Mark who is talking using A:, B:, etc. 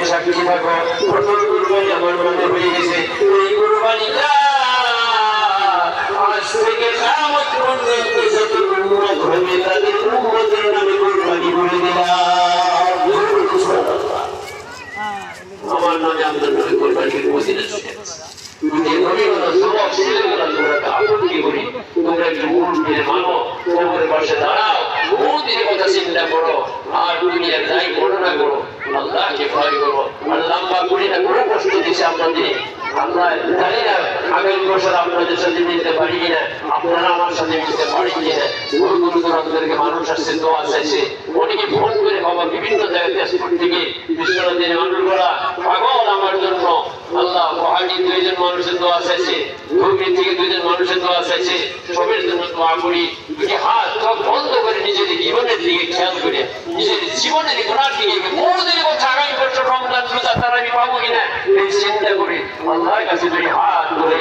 A: সাক্ষী থাকো প্রথম কুরবানি আমার মনে হয়ে গেছে এই কুরবানিটা আজ থেকে কিয়ামত পর্যন্ত যত উম্মত হবে তাদের উম্মতের নামে কুরবানি করে দিলাম আমার নামে আপনার নামে কুরবানি করে মদিনা চলে তুমি নবীগণ সব ছেড়ে গেলাম তোমরা আপত্তি করি তোমরা একটু মুখ ফিরে মানো কবরের পাশে দাঁড়াও মৌতের কথা চিন্তা করো আর দুনিয়ার যাই করো না করো আল্লাহকে ভয় করো আর লম্বা করি না কোনো কষ্ট দিছে আপনাদের আমরা জানি না আগামী বছর আপনাদের সাথে মিলতে পারি কিনা আপনারা আমার সাথে মিলতে পারি কিনা গুরু দূরান্তরকে মানুষ আসছে দোয়া চাইছে অনেকে ফোন করে বাবা বিভিন্ন জায়গায় ফেসবুক থেকে বিশ্বনাথের মানুষগুলা পাগল আমার জন্য আল্লাহ পাহাড়ি 2 জন মানুষের দোয়া চাইছে ধর্মের থেকে 2 জন মানুষের দোয়া চাইছে সবের জন্য দোয়া করি দুটি হাত চোখ বন্ধ করে নিজের জীবনের দিকে খেয়াল করে নিজের জীবনের গোড়ার দিকে মৌদের কথা আগামী বছর রমজান রোজা তারা আমি পাবো কিনা এই চিন্তা করে আল্লাহর কাছে দুটি হাত ধরে